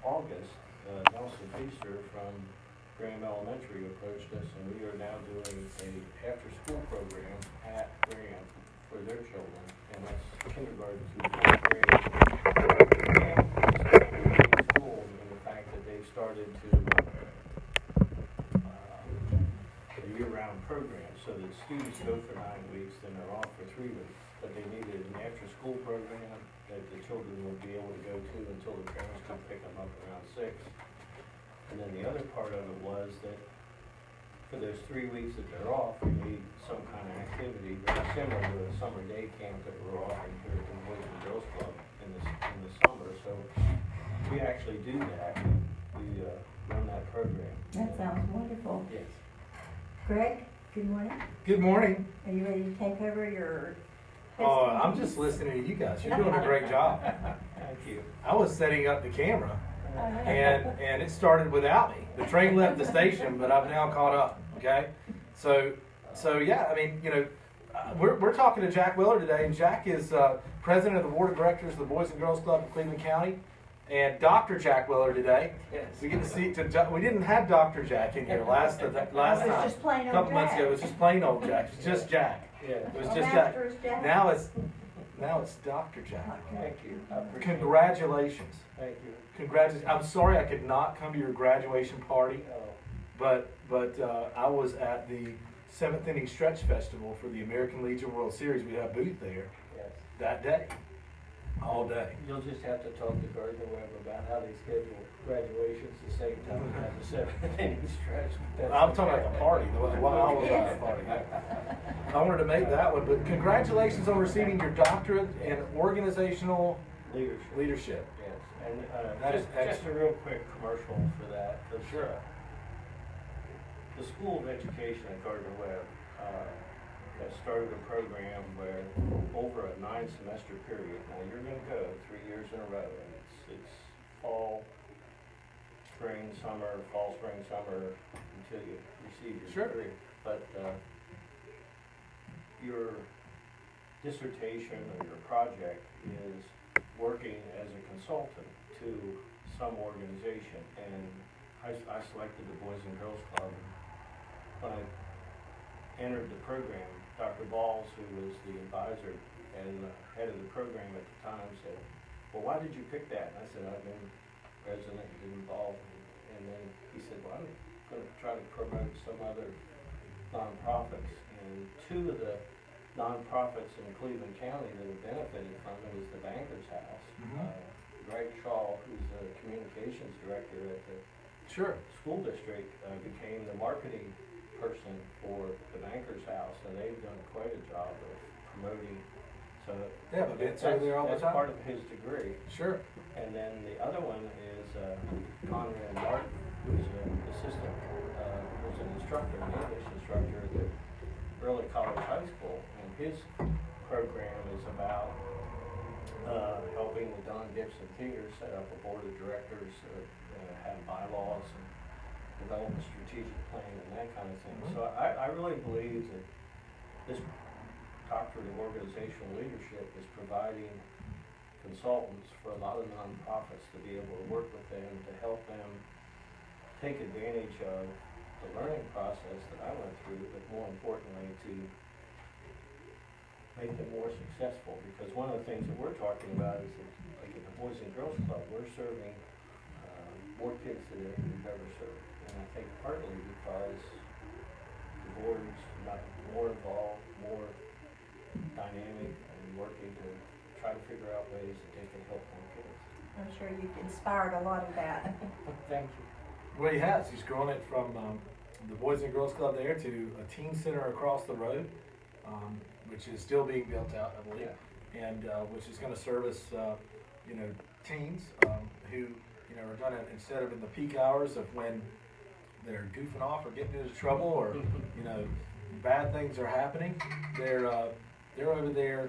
August, Nelson Feaster from Graham Elementary approached us, and we are now doing a after-school program at Graham for their children, and that's kindergarten through fourth grade. And it's cool in the fact that they've started to a year-round program, so that students go for 9 weeks, then they're off for 3 weeks. But they needed an after-school program that the children would be able to go to until the parents could pick them up around 6. And then the other part of it was that for those 3 weeks that they're off, we need some kind of activity very similar to a summer day camp that we're offering here at the Boys and Girls Club in the summer. So we actually do that. We run that program. That sounds wonderful. Yes. Greg, good morning. Good morning. Are you ready to take over your... Oh, I'm just listening to you guys. You're doing a great job. Thank you. I was setting up the camera, and it started without me. The train left the station, but I've now caught up. Okay, so yeah. I mean, you know, we're talking to Jack Willer today, and Jack is president of the board of directors of the Boys and Girls Club of Cleveland County, and Dr. Jack Willer today. Yes. We get to see. We didn't have Dr. Jack in here last time. Just plain A old couple months Jack. ago, it was just plain old Jack. It was just Jack. Yeah. It was Well, just now Jack. it's Jack. Now it's Dr. Jack. Thank you. I appreciate it. Congratulations. Thank you. Congratulations. I'm sorry I could not come to your graduation party, Oh, but I was at the 7th Inning Stretch Festival for the American Legion World Series. We had a booth there yes. that day, all day. You'll just have to talk to Gardner Webb about how they schedule graduations the same time as a 7th inning stretch. I'm talking about the party, while I was at the party. I wanted to make that one, but congratulations on receiving your doctorate in organizational leadership. Yes, and That is just a real quick commercial for that. Sure. The School of Education at Gardner Webb has started a program where over a 9-semester period, now you're going to go 3 years in a row, and it's fall, spring, summer, fall, spring, summer, until you receive your degree. But your dissertation or your project is working as a consultant to some organization, and I selected the Boys and Girls Club. When I entered the program, Dr. Balls, who was the advisor and head of the program at the time, said, well, why did you pick that? And I said, I've been president and involved. And then he said, well, I'm going to try to promote some other nonprofits. And 2 of the nonprofits in Cleveland County that have benefited from it is the Banker's House. Greg Shaw, who's the communications director at the school district, became the marketing person for the Banker's House, and they've done quite a job of promoting. So they have events over there all the time. That's part of his degree. Sure. And then the other one is Conrad Martin, who's an assistant, who's an instructor, an English instructor at the Early College High School, and his program is about helping the Don Gibson Theater set up a board of directors, have bylaws, and develop a strategic plan and that kind of thing. So I really believe that this doctorate of organizational leadership is providing consultants for a lot of nonprofits to be able to work with them, to help them take advantage of the learning process that I went through, but more importantly to make them more successful. Because one of the things that we're talking about is that, like at the Boys and Girls Club, we're serving more kids than we've ever served. And I think partly because the board's not more involved, more dynamic, and working to try to figure out ways that they can help more kids. I'm sure you've inspired a lot of that. Thank you. Well, he has. He's grown it from the Boys and Girls Club there to a teen center across the road, which is still being built out, I believe, and which is going to service, teens who, are going to, instead of in the peak hours of when they're goofing off or getting into trouble or, bad things are happening, they're over there,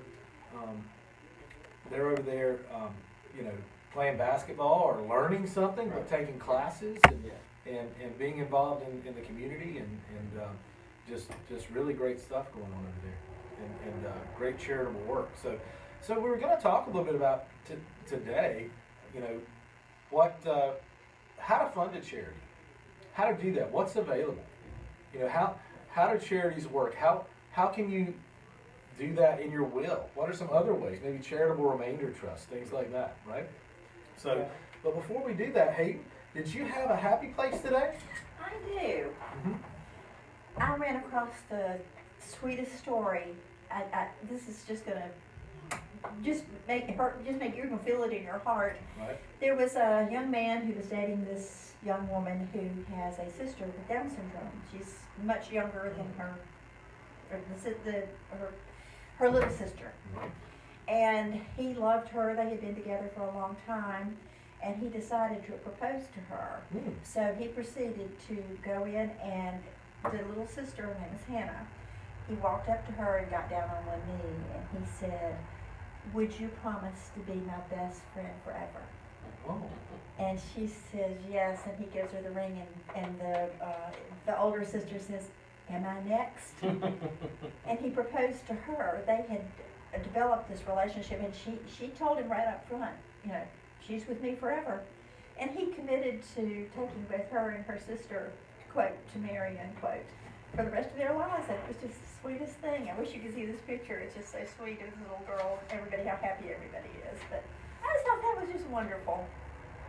playing basketball or learning something, or taking classes and being involved in the community and just really great stuff going on over there and great charitable work. So we were going to talk a little bit about today, how to fund a charity, how to do that, what's available. You know, how do charities work? How can you do that in your will? What are some other ways? Maybe charitable remainder trust, things like that, right? So, Yeah. but before we do that, Hayden, did you have a happy place today? I do. Mm-hmm. I ran across the sweetest story. This is just gonna make you're gonna feel it in your heart. Right. There was a young man who was dating this young woman who has a sister with Down syndrome. She's much younger than her little sister. Mm-hmm. And he loved her. They had been together for a long time, and he decided to propose to her. Mm. So he proceeded to go in, and the little sister, her name is Hannah, he walked up to her and got down on one knee, and he said, "Would you promise to be my best friend forever?" Oh. And she says yes, and he gives her the ring, and the older sister says, "Am I next?" And he proposed to her. They had developed this relationship, and she told him right up front, you know, she's with me forever. And he committed to taking both her and her sister, quote, to marry, unquote, for the rest of their lives. And it was just the sweetest thing. I wish you could see this picture. It's just so sweet of this little girl, everybody, how happy everybody is. But I just thought that was just wonderful.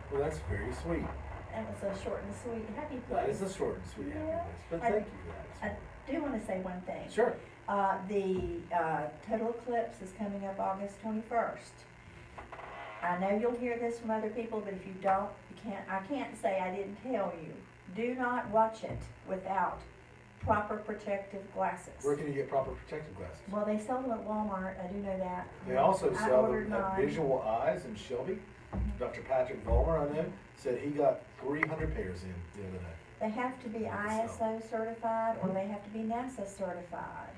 Well, that's very sweet. That was a short and sweet happy That place. is a short and sweet happy Yeah. place. But I- thank you for that. I do want to say one thing. Sure. The total eclipse is coming up August 21st. I know you'll hear this from other people, but if you don't, I can't say I didn't tell you. Do not watch it without proper protective glasses. Where can you get proper protective glasses? Well, they sell them at Walmart. I do know that. They also I sell ordered them at mine. Visual Eyes in Shelby. Mhm. Dr. Patrick Vollmer, I know, said he got 300 pairs in the other day. They have to be ISO certified, or they have to be NASA certified.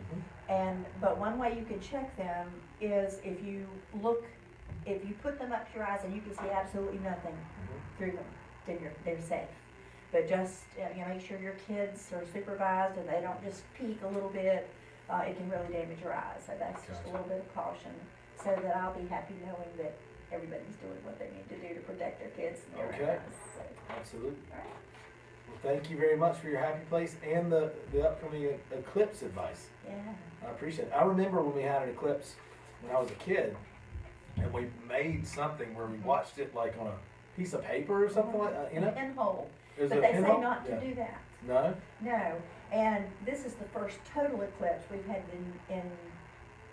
But one way you can check them is if you put them up to your eyes and you can see absolutely nothing through them, then they're safe. But just make sure your kids are supervised and they don't just peek a little bit. It can really damage your eyes. So that's just a Gotcha. little bit of caution, so that I'll be happy knowing that everybody's doing what they need to do to protect their kids and their Okay. eyes. So, Absolutely. all right. Well, thank you very much for your happy place and the upcoming eclipse advice. Yeah. I appreciate it. I remember when we had an eclipse when I was a kid, and we made something where we watched it like on a piece of paper or something like that, you know? Pinhole. Is But it a they say pinhole? not to Yeah. do that. No? No, and this is the first total eclipse we've had in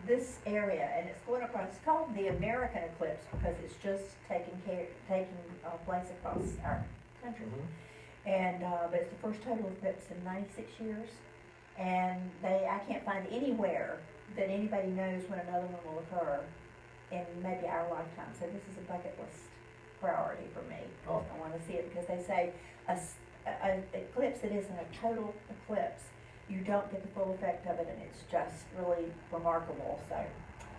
this area, and it's going across. It's called the American eclipse because it's just taking place across our country. Mhm. And but it's the first total eclipse in 96 years, and I can't find anywhere that anybody knows when another one will occur in maybe our lifetime. So this is a bucket list priority for me. Oh. I want to see it because they say an eclipse that isn't a total eclipse, you don't get the full effect of it, and it's just really remarkable. So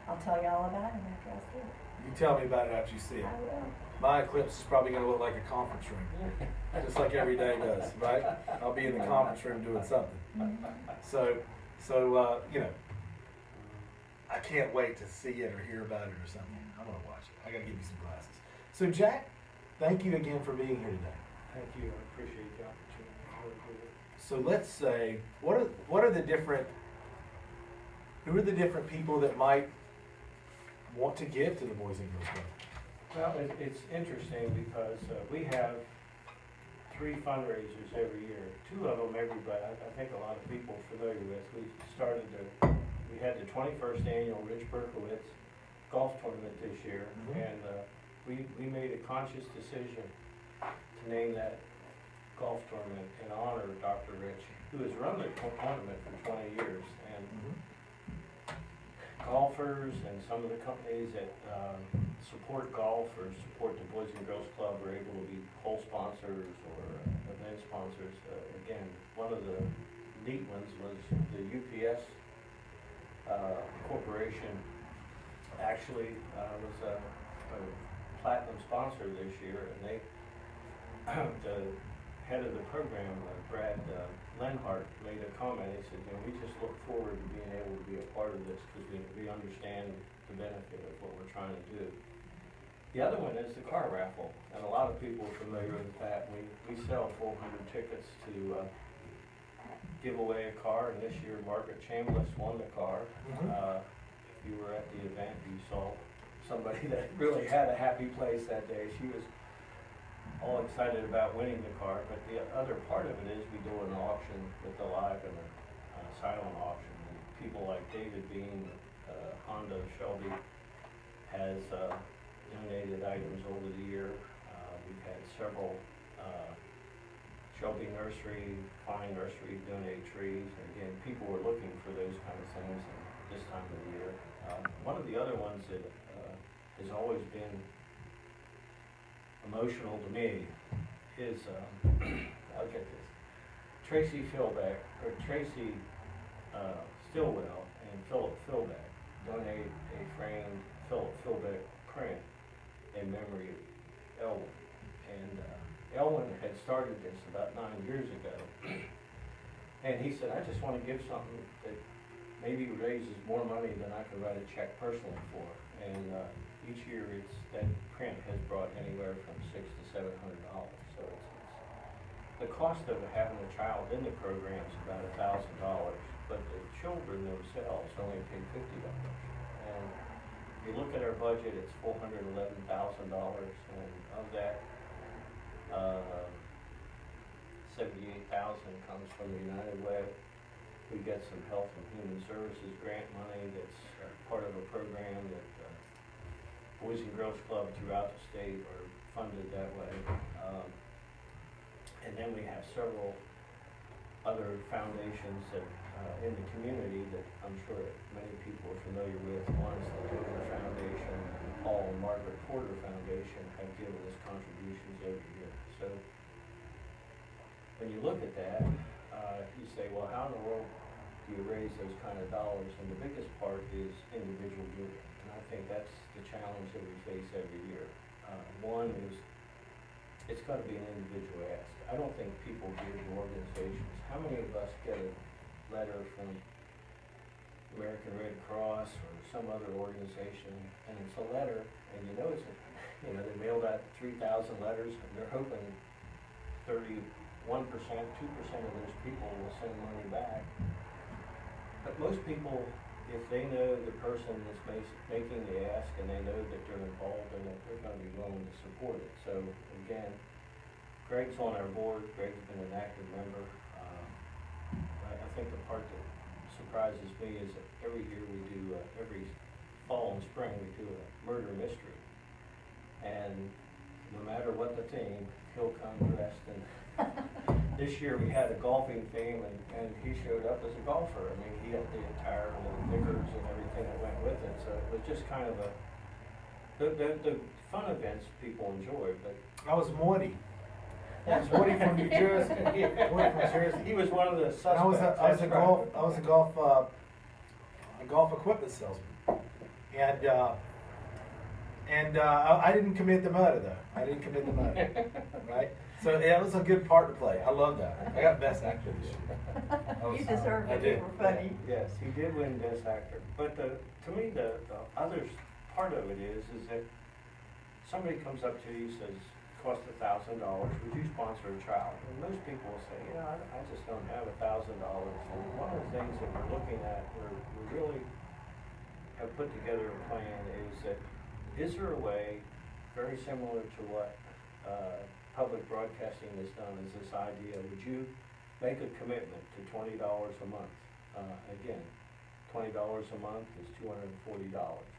I'll tell you all about it after I see it. You tell me about it after you see it. I will. My eclipse is probably going to look like a conference room, just like every day does, right? I'll be in the conference room doing something. Mhm. So I can't wait to see it or hear about it or something. I'm going to watch it. I got to give you some glasses. So Jack, thank you again for being here today. Thank you, I appreciate the opportunity to work with you. So let's say, who are the different people that might want to give to the Boys and Girls Club? Well, it's interesting because we have 3 fundraisers every year. 2 of them everybody, I think a lot of people are familiar with. We had the 21st annual Rich Berkowitz golf tournament this year, Mhm. and we made a conscious decision to name that golf tournament in honor of Dr. Rich, who has run the tournament for 20 years. And golfers and some of the companies that support golf or support the Boys and Girls Club are able to be hole sponsors or event sponsors. Again, one of the neat ones was the UPS Corporation actually was a platinum sponsor this year, and they the head of the program, Brad Lenhart, made a comment. He said, we just look forward to being able to be a part of this because we understand the benefit of what we're trying to do. The other one is the car raffle, and a lot of people are familiar with that. We sell 400 tickets to give away a car, and this year Margaret Chambliss won the car. If you were at the event, you saw somebody that really had a happy place that day. She was all excited about winning the car, but the other part of it is we do an auction with the live and a silent auction. And people like David Bean, Honda, Shelby, has donated items over the year. We've had several Shelby Nursery, Fine Nursery donate trees. And again, people were looking for those kind of things this time of the year. One of the other ones that has always been emotional to me is, I'll get this, Tracy Stillwell and Philip Philbeck donate a framed Philip Philbeck print in memory of Elwin. And Elwin had started this about 9 years ago. And he said, I just want to give something that maybe raises more money than I could write a check personally for. And each year that print has brought anywhere from $600 to $700. So it's the cost of having a child in the program is about $1,000, but the children themselves only pay $50. And if you look at our budget, it's $411,000, and of that, 78,000 comes from the United Way. We get some Health and Human Services grant money that's part of a program that Boys and Girls Club throughout the state are funded that way. And then we have several other foundations that in the community that I'm sure many people are familiar with. One is the Turner Foundation, and Paul and Margaret Porter Foundation have given us contributions every year. So when you look at that, you say, well, how in the world do you raise those kind of dollars? And the biggest part is individual giving. And I think that's the challenge that we face every year. One is, it's got to be an individual ask. I don't think people give to organizations. How many of us get a letter from American Red Cross or some other organization, and it's a letter, and you know they mailed out 3,000 letters, and they're hoping 31%, 2% of those people will send money back. But most people, if they know the person that's making the ask and they know that they're involved in it, they're going to be willing to support it. So again, Greg's on our board. Greg's been an active member. I think the part that surprises me is that every year we do, every fall and spring, we do a murder mystery. And no matter what the theme, he'll come dressed. And this year we had a golfing theme, and he showed up as a golfer. I mean, he had the attire and the knickers and everything that went with it. So it was just kind of the fun events people enjoy. But I was Morty. I was Morty from New Jersey. Morty from Jersey. He was one of the suspects. I was a golf equipment salesman, and I didn't commit the murder though. I didn't commit the murder, right? So that was a good part to play. I love that. I got Best Actor this year. You deserved it. You were funny. Yes, he did win Best Actor. But to me, the other part of it is that somebody comes up to you and says, cost $1,000, would you sponsor a child? And most people will say, I just don't have $1,000. And one of the things that we're looking at, we really have put together a plan is there a way, very similar to what public broadcasting has done, is this idea, would you make a commitment to $20 a month? Again, $20 a month is $240,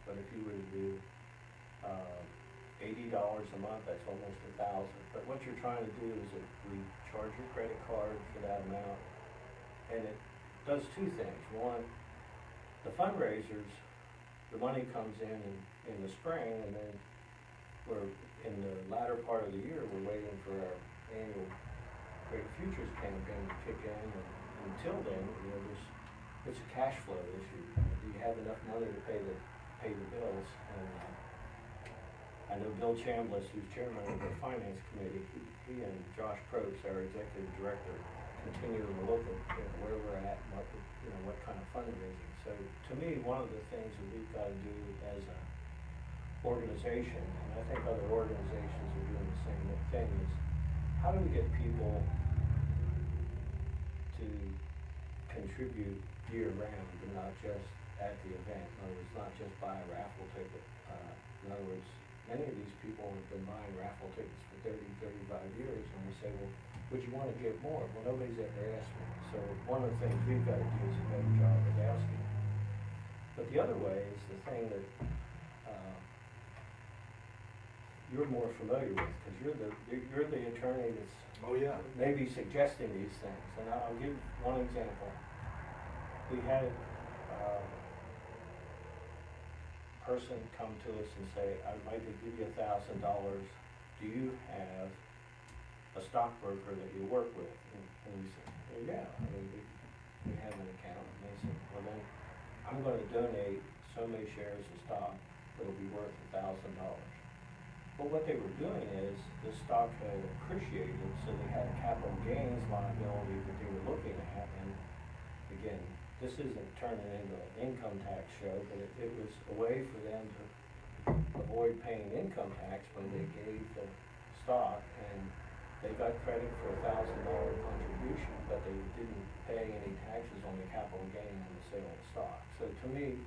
but if you were to do $80 a month, that's almost $1,000. But what you're trying to do is that we charge your credit card for that amount, and it does two things. One, the fundraisers, the money comes in the spring, and then we're in the latter part of the year, we're waiting for our annual Great Futures campaign to kick in, and until then, it's a cash flow issue. Do you have enough money to pay the bills? And I know Bill Chambliss, who's chairman of the finance committee, he and Josh Probst, our executive director, continue to look at where we're at and what kind of fundraising. So to me, one of the things that we've got to do as a organization, and I think other organizations are doing the same thing, is how do we get people to contribute year-round and not just at the event? In other words, not just buy a raffle ticket. In other words, many of these people have been buying raffle tickets for 30, 35 years, and we say, well, would you want to give more? Well, nobody's ever asked me. So one of the things we've got to do is a better job of asking. But the other way is the thing that you're more familiar with, because you're the attorney that's maybe suggesting these things. And I'll give one example. We had a person come to us and say, I'd like to give you $1,000. Do you have a stockbroker that you work with? And we said, well, yeah, I mean, we have an account. And they said, well, then I'm going to donate so many shares of stock that'll be worth $1,000. Well, what they were doing is the stock had appreciated, so they had a capital gains liability that they were looking at. And again, this isn't turning into an income tax show, but it was a way for them to avoid paying income tax when they gave the stock, and they got credit for $1,000 contribution, but they didn't pay any taxes on the capital gain on the sale of stock. So to me,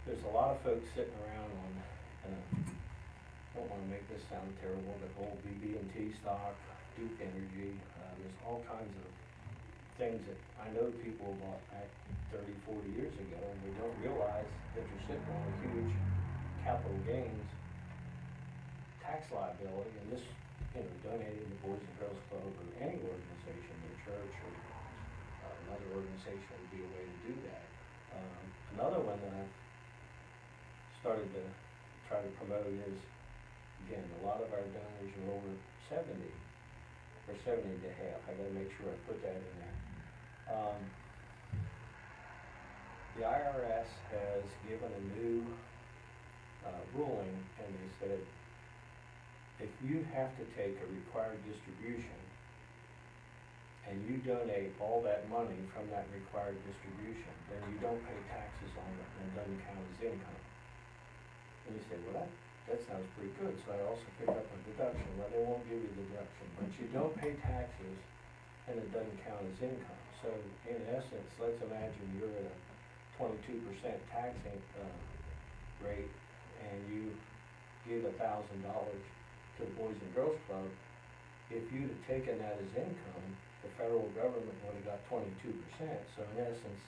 there's a lot of folks sitting around on, I don't want to make this sound terrible, but old BB&T stock, Duke Energy, there's all kinds of things that I know people bought back 30, 40 years ago, and they don't realize that you're sitting on a huge capital gains tax liability, and this, donating to Boys and Girls Club or any organization, their church or another organization would be a way to do that. Another one that I've started to try to promote is, again, a lot of our donors are over 70, or 70 and a half. I gotta make sure I put that in there. The IRS has given a new ruling, and they said, if you have to take a required distribution and you donate all that money from that required distribution, then you don't pay taxes on it, and it doesn't count as income. And you say, well, that sounds pretty good, so I also pick up a deduction. Well, they won't give you a deduction, but you don't pay taxes, and it doesn't count as income. So in essence, let's imagine you're at a 22% tax rate, and you give $1,000 to the Boys and Girls Club. If you'd have taken that as income, the federal government would have got 22%. So in essence,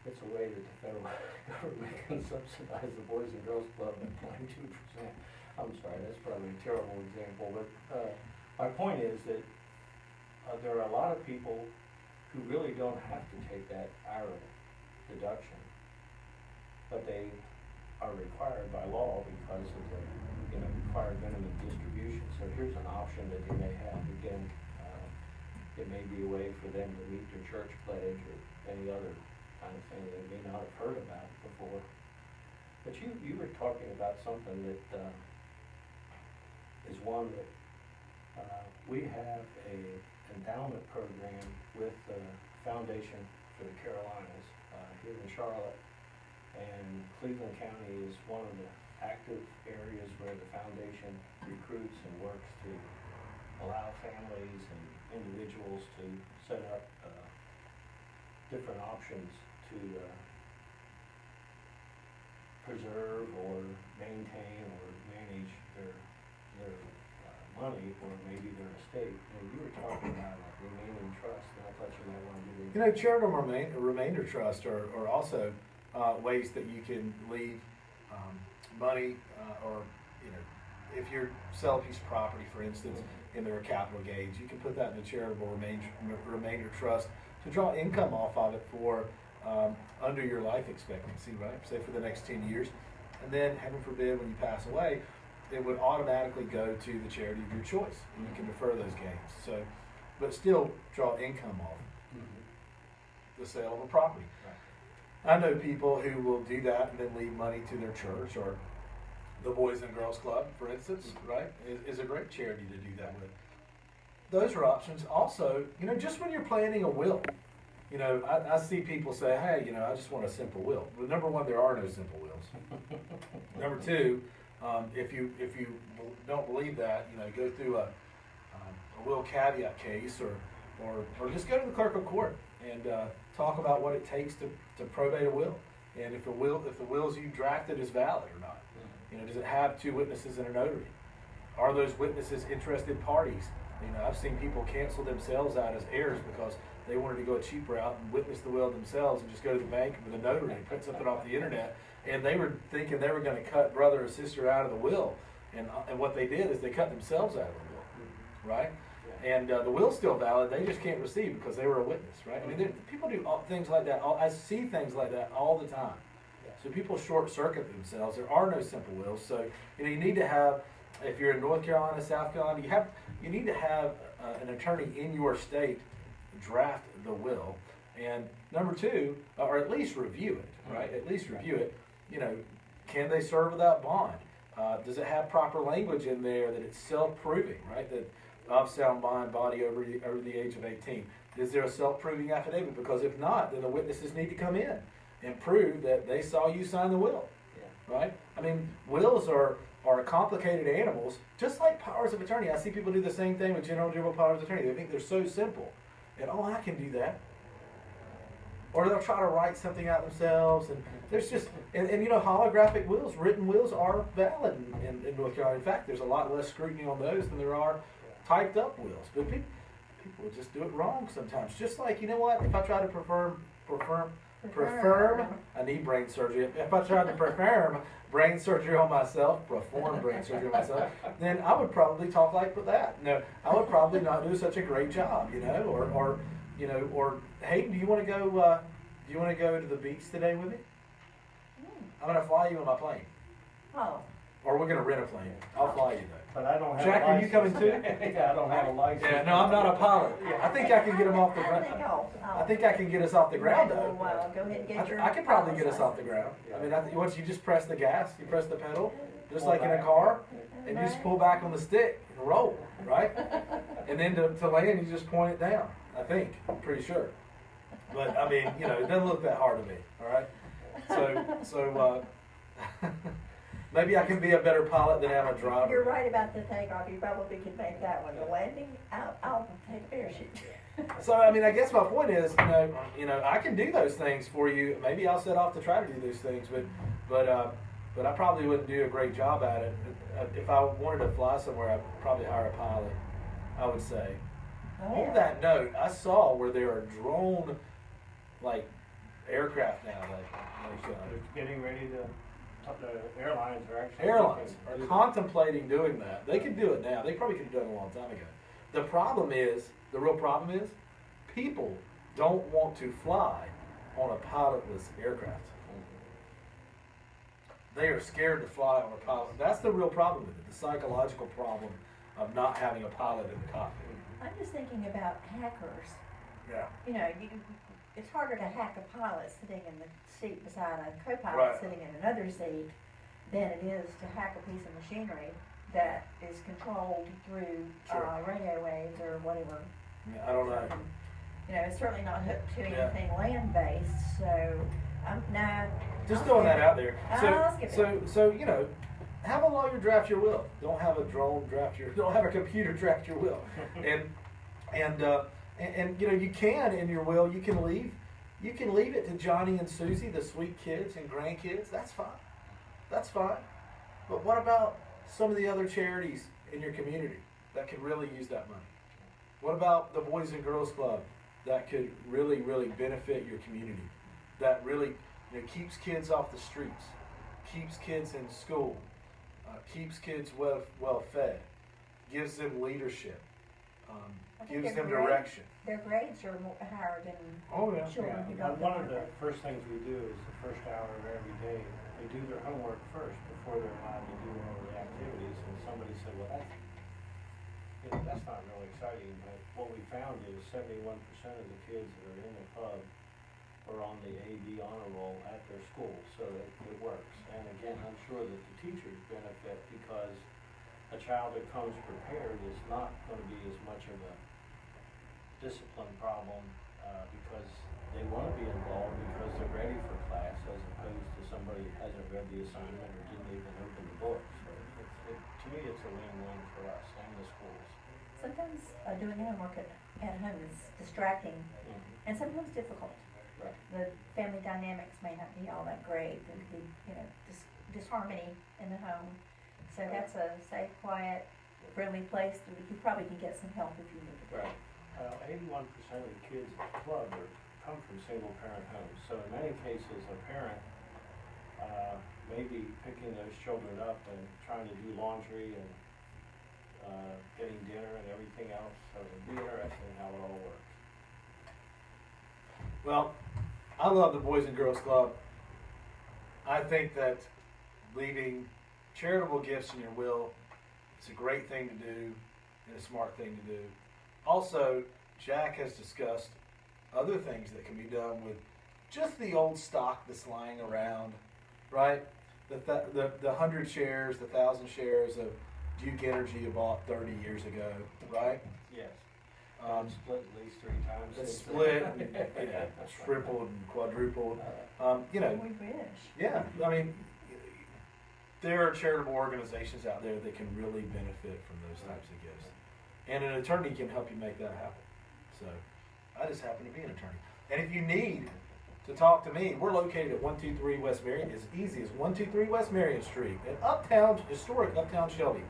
it's a way that the federal government can subsidize the Boys and Girls Club at 22%. I'm sorry, that's probably a terrible example, but my point is that there are a lot of people who really don't have to take that IRA deduction, but they are required by law because of the required minimum distribution. So here's an option that they may have. Again, it may be a way for them to meet their church pledge or any other kind of thing they may not have heard about before. But you were talking about something that is one that we have a endowment program with the Foundation for the Carolinas here in Charlotte, and Cleveland County is one of the active areas where the foundation recruits and works to allow families and individuals to set up different options to preserve or maintain or manage their money or maybe their estate. You were talking about a remaining trust, and I thought you might want to do that. Charitable remainder trust are also ways that you can leave money, or if you sell a piece of property, for instance, and there are capital gains, you can put that in a charitable remainder trust to draw income off of it for under your life expectancy, right? Say for the next 10 years, and then heaven forbid when you pass away, it would automatically go to the charity of your choice, and you can defer those gains. So, but still draw income off the sale of a property. I know people who will do that and then leave money to their church, or the Boys and Girls Club, for instance, right, is a great charity to do that with. Those are options. Also, just when you're planning a will, I see people say, hey, I just want a simple will. Well, number one, there are no simple wills. Number two, If you don't believe that, go through a will caveat case, or just go to the clerk of court and talk about what it takes to probate a will, and if the wills you drafted is valid or not. Does it have two witnesses and a notary? Are those witnesses interested parties? I've seen people cancel themselves out as heirs because they wanted to go a cheap route and witness the will themselves and just go to the bank with a notary and put something off the internet. And they were thinking they were going to cut brother or sister out of the will. And what they did is they cut themselves out of the will, right? And the will's still valid. They just can't receive because they were a witness, right? People do things like that. I see things like that all the time. So people short circuit themselves. There are no simple wills. So you need to have, if you're in North Carolina, South Carolina, you need to have an attorney in your state draft the will, and number two, or at least review it, right? At least review it. Can they serve without bond? Does it have proper language in there that it's self-proving, right? That of sound mind, body over the age of 18. Is there a self-proving affidavit? Because if not, then the witnesses need to come in and prove that they saw you sign the will, right? Wills are complicated animals, just like powers of attorney. I see people do the same thing with general powers of attorney. They think they're so simple, and I can do that. Or they'll try to write something out themselves, and there's just and holographic wills, written wills are valid in North Carolina. In fact, there's a lot less scrutiny on those than there are typed up wills. But people just do it wrong sometimes. Just like, if I try to perform, I need brain surgery. If I tried to perform brain surgery on myself, then I would probably talk like that. No, I would probably not do such a great job, or Hayden, do you want to go to the beach today with me? I'm going to fly you on my plane. Oh. Or we're going to rent a plane. I'll fly you though. But I don't have Jack, a are license. you coming too? Yeah, I don't have a license. Yeah, no, I'm not a pilot. I think I can get them off the ground. I think I can get us off the ground though. Go ahead and get your I can probably get us off the ground. Once you just press the gas, you press the pedal, just like in a car, and you just pull back on the stick and roll, right? And then to land, you just point it down. I think, I'm pretty sure. But it doesn't look that hard to me. All right. So maybe I can be a better pilot than I'm a driver. You're right about the takeoff. You probably could make that one. The landing, I'll take a parachute. So I guess my point is, I can do those things for you. Maybe I'll set off to try to do those things, but I probably wouldn't do a great job at it. If I wanted to fly somewhere, I'd probably hire a pilot, I would say. Oh, On that note, I saw where there are drone aircraft now, They're getting ready to. The airlines are actually. Airlines are contemplating doing that. They could do it now. They probably could have done it a long time ago. The real problem is, people don't want to fly on a pilotless aircraft. They are scared to fly on a pilot. That's the real problem with it, the psychological problem of not having a pilot in the cockpit. I'm just thinking about hackers. Yeah. It's harder to hack a pilot sitting in the seat beside a co-pilot Right. sitting in another seat than it is to hack a piece of machinery that is controlled through Sure. radio waves or whatever. Yeah, I don't know. It's certainly not hooked to Yeah. anything land-based, so Just throwing that out there. I'll skip it. So have a lawyer draft your will. Don't have a drone draft your. Don't have a computer draft your will. And you can in your will you can leave it to Johnny and Susie, the sweet kids and grandkids. That's fine. But what about some of the other charities in your community that could really use that money? What about the Boys and Girls Club that could really, really benefit your community? That really keeps kids off the streets, keeps kids in school, keeps kids well fed, gives them leadership, gives them direction. Their grades are higher than children who Yeah. don't. One of the first things we do is the first hour of every day, they do their homework first before they're allowed to do all the activities. And somebody said, well, that's not really exciting. But what we found is 71% of the kids that are in the club are on the AD honor roll at their school, so it works. And again, I'm sure that the teachers benefit because a child that comes prepared is not going to be as much of a discipline problem because they want to be involved because they're ready for class as opposed to somebody who hasn't read the assignment or didn't even open the book. So to me, it's a win-win for us and the schools. Sometimes doing homework at home is distracting and sometimes difficult. Right. The family dynamics may not be all that great. There could be, disharmony in the home. So that's a safe, quiet, friendly place. You probably can get some help if you need it. Right. 81% of the kids at the club come from single-parent homes. So in many cases, a parent may be picking those children up and trying to do laundry and getting dinner and everything else. So it'd be interesting how it all works. Well, I love the Boys and Girls Club. I think that leaving charitable gifts in your will is a great thing to do and a smart thing to do. Also, Jack has discussed other things that can be done with just the old stock that's lying around, right? The 100 shares, the 1,000 shares of Duke Energy you bought 30 years ago, right? Yes. Split at least 3 times. It's split, tripled and quadrupled. We wish. Yeah, I mean, there are charitable organizations out there that can really benefit from those types of gifts. And an attorney can help you make that happen. So, I just happen to be an attorney. And if you need to talk to me, we're located at 123 West Marion, as easy as 123 West Marion Street in historic Uptown Shelby.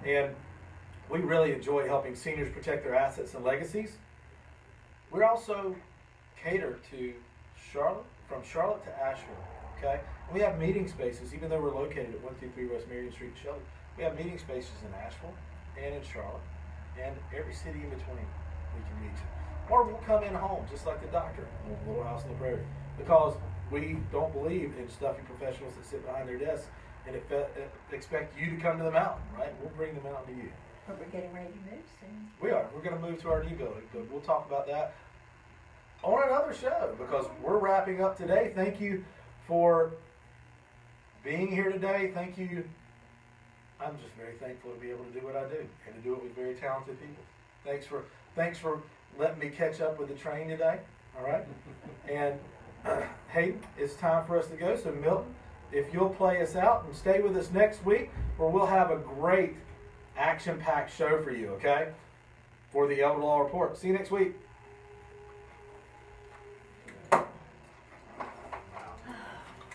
And we really enjoy helping seniors protect their assets and legacies. We also cater to Charlotte, from Charlotte to Asheville, okay? We have meeting spaces, even though we're located at 123 West Marion Street, Shelby. We have meeting spaces in Asheville and in Charlotte, and every city in between we can meet. Or we'll come in home, just like the doctor in a little house in the prairie, because we don't believe in stuffy professionals that sit behind their desks and expect you to come to the mountain, right? We'll bring the mountain to you. But we're getting ready to move soon. We are. We're going to move to our new building, but we'll talk about that on another show because we're wrapping up today. Thank you for being here today. Thank you. I'm just very thankful to be able to do what I do and to do it with very talented people. Thanks for letting me catch up with the train today. All right. And Hayden, it's time for us to go. So Milton, if you'll play us out and stay with us next week, where we'll have a great action-packed show for you, okay? For the Elder Law Report. See you next week.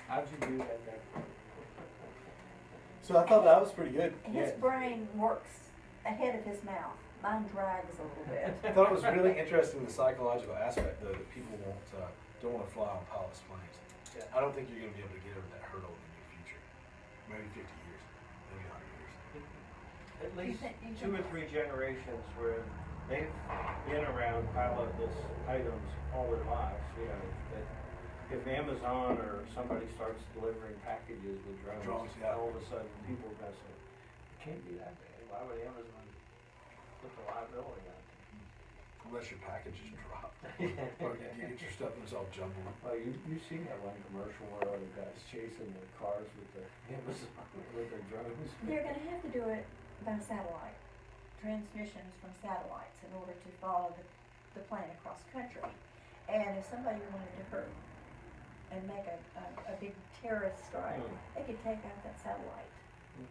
How'd you do that? So I thought that was pretty good. His brain works ahead of his mouth. Mine drags a little bit. I thought it was really interesting, the psychological aspect, though, that people don't want to fly on pilots' planes. Yeah. I don't think you're going to be able to get over that hurdle in the near future. Maybe 50 years, maybe 100 years. At least 2 or 3 generations where they've been around pilotless items all their lives. If Amazon or somebody starts delivering packages with drones, all of a sudden people are going to say, it can't be that bad. Why would Amazon put the liability on it? Unless your package is dropped. Or you get your stuff and it's all jumbled. Well, you see that one commercial where the guys chasing the cars with their Amazon with their drones. They're going to have to do it by satellite. Transmissions from satellites in order to follow the plane across country. And if somebody wanted to hurt and make a big terrorist strike, they could take out that satellite.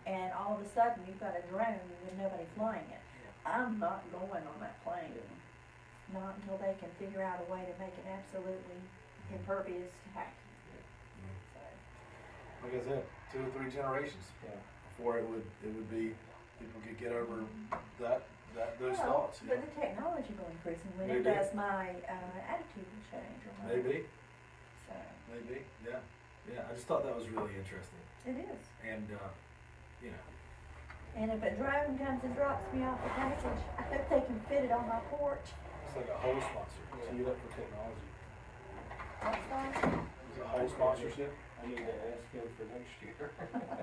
And all of a sudden you've got a drone with nobody flying it. I'm not going on that plane. Not until they can figure out a way to make it absolutely impervious to hacking. So. Like I said, 2 or 3 generations before it would be people could get over those thoughts. But the technology will increase, and when it does, my attitude will change. Maybe. So. Maybe. Yeah. I just thought that was really interesting. It is. And And if a drone comes and drops me off a package, I hope they can fit it on my porch. it's like a whole sponsor. Tee it up for technology. What's that? Is it a whole sponsorship? I need to ask him for next year.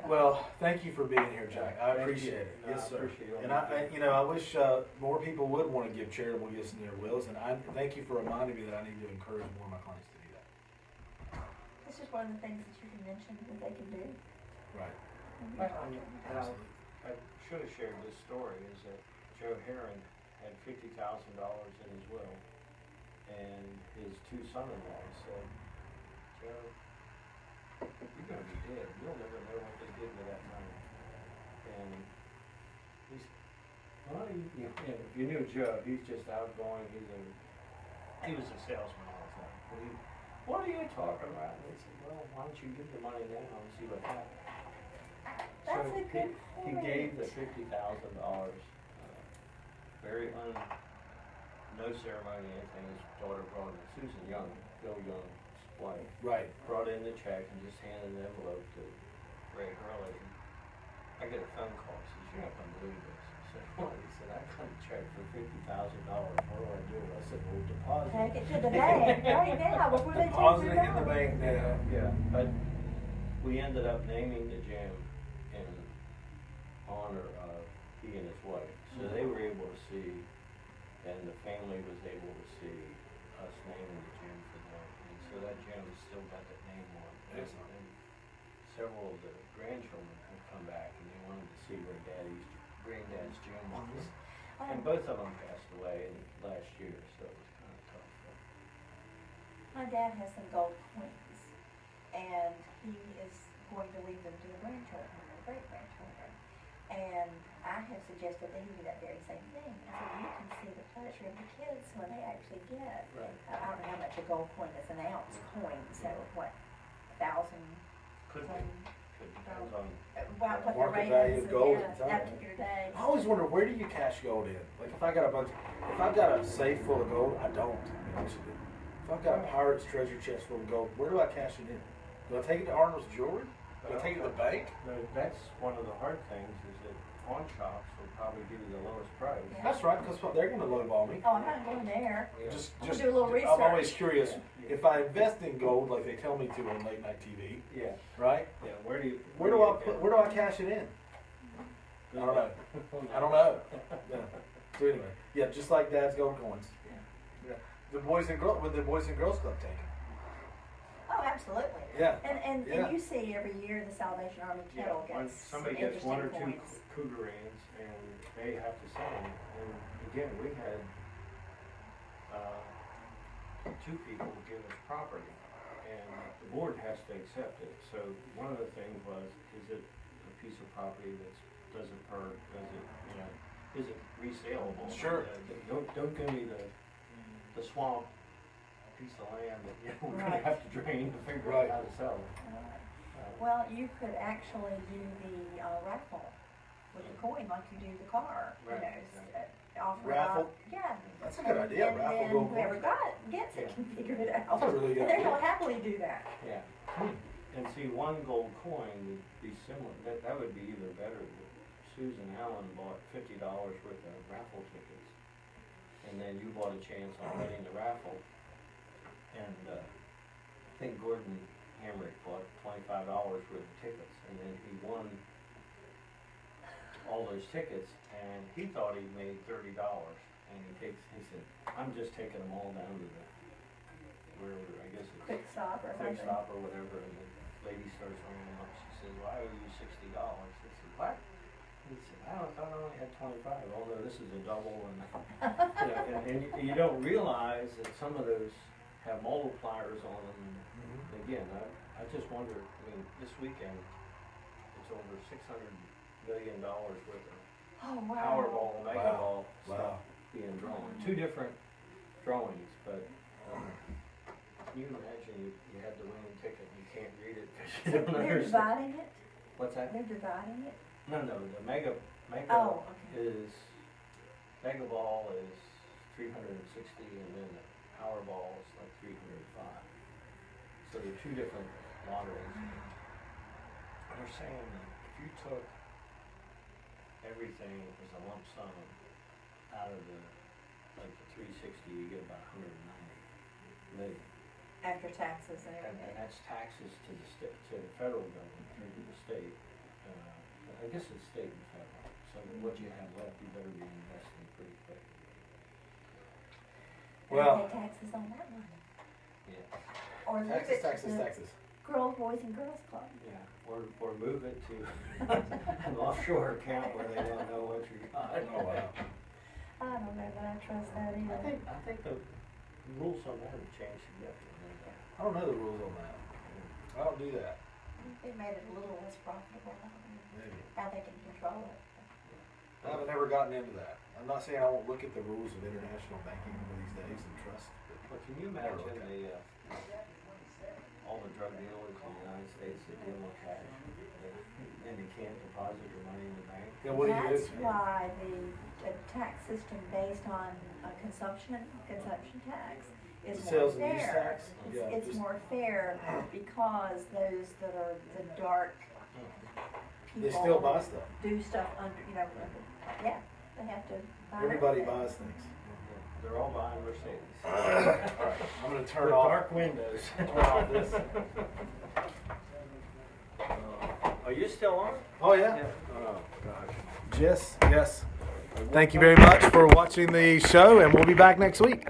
Well, thank you for being here, Jack. I appreciate it. Yes, sir. And I wish more people would want to give charitable gifts in their wills, and I thank you for reminding me that I need to encourage more of my clients to do that. This is one of the things that you can mention that they can do. Right. I should have shared this story, is that Joe Heron had $50,000 in his will, and his 2 son-in-laws said, Joe, you're going to be dead. You'll never know what they did with that money. And Well, if you knew Joe, he's just outgoing, he was a salesman all the time. What are you talking about? And he said, well, why don't you give the money now and see what happens? That's So a good he point. gave the $50,000, very no ceremony, anything. His daughter brought in, Susan Young, Bill Young's wife, Right. brought in the check and just handed an envelope to Ray Hurley. I get a phone call, he says, you're not gonna believe this. I said, what? He said, I got a check for $50,000, what do I do? I said, well, deposit it. Take it to the bank right now before they change Deposit their it in the mind. bank now. Yeah, but we ended up naming the gym in honor of he and his wife. So they were able to see, and the family was able to see us naming the gym for them. And so that gym has still got that name on it. Excellent. And several of the grandchildren have come back and they wanted to see where granddad's gym was. And both of them passed away last year, so it was kind of tough. My dad has some gold coins, and he is going to leave them to the grandchildren, the great-grandchildren. And I have suggested they do that very same thing. I said, you can see the pleasure of the kids when they actually get, Right. I don't know how much a gold coin is, an ounce coin, so what, 1,000? Could be, depends on. Well, what the Market rate value is, of gold yeah, at the time. that particular day. I always wonder, where do you cash gold in? Like if I've got a safe full of gold, I don't, to be honest with you. If I've got a pirate's treasure chest full of gold, where do I cash it in? Do I take it to Arnold's Jewelry? Do I take it to the bank? No, that's one of the hard things, is that pawn shops will probably give you the lowest price. Yeah. That's right, because they're gonna lowball me. Oh, I'm not going there. Yeah. Just, I'm gonna do a little I'm always research. curious, Yeah. if I invest in gold like they tell me to on late night TV, Yeah, right? yeah, where do Where do I cash it in? I don't know. I don't know. Yeah. So anyway, yeah, just like Dad's gold coins. Yeah. The Boys and Girls Club take it. Oh, absolutely. Yeah. And Yeah. you see every year the Salvation Army Yeah, kettle when gets somebody gets one or two coins. cougarines and they have to sell them, and again, we had, two people give us property, and the board has to accept it. So one of the things was, is it a piece of property does it perk, is it resaleable? Sure. Don't give me the swamp piece of land that, we're gonna Right. have to drain to figure Right. out how to sell it. Well, you could actually do the raffle with the coin like you do the car. Right, You know, right. offer Raffle? up. Yeah. That's a good idea, And raffle then gold whoever coins. gets it Yeah. can figure it out. That's a really good And they'll idea. happily do that. Yeah, and see, one gold coin would be similar, that would be even better. Susan Allen bought $50 worth of raffle tickets, and then you bought a chance on winning the raffle. And, I think Gordon Hamrick bought $25 worth of tickets, and then he won all those tickets, and he thought he made $30, and he said, I'm just taking them all down to wherever, I guess it's Quick stop or Quick something. Stop or whatever, and the lady starts ringing him up, she says, well, I owe you $60. He said, what? He said, I thought I only had 25, although this is a double, and, and you don't realize that some of those have multipliers on them, and again, I just wonder, I mean, this weekend, it's over $600 million worth of Oh, wow. Powerball, Mega Wow. Ball Wow. stuff being drawn. Two different drawings, but can you imagine you had the winning ticket and you can't read it because you don't They're understand? dividing it? What's that? They're dividing it? No, the Mega Oh, okay. is, Mega Ball is 360 and then the Powerball is like 305. So they're two different lotteries. They're saying that if you took everything as a lump sum out of the 360, you get about 190 million. After taxes and And everything. that's taxes to the state, to the federal government, or to the state. I guess it's state and federal. So what you have left, you better be investing pretty quick. Well- They pay taxes on that money. Yeah. Or leave Taxes, it to taxes, the taxes. Boys and Girls Club. Yeah, or move it to an offshore account where they don't know what you got. Oh, wow. I don't know that I trust that either. I think the rules on that have changed significantly. I don't know the rules on that. I don't do that. They made it a little less profitable. I don't know Maybe. how they can control it. I've never gotten into that. I'm not saying I won't look at the rules of international banking one of these days and trust. But can you imagine all the drug dealers in the United States that deal with cash and they can't deposit their money in the bank? Yeah, what do you do? That's why the tax system based on consumption tax is The more sales and use fair. tax? Yeah, It's just- more fair because those that are the dark people. They still buy stuff. Do stuff under, yeah, they have to buy. Everybody it. buys things. They're all buying Mercedes. Alright, I'm gonna turn With off. dark windows. Turn off this. Are you still on? Oh yeah. Oh, gosh. Yes. Thank you very much for watching the show, and we'll be back next week.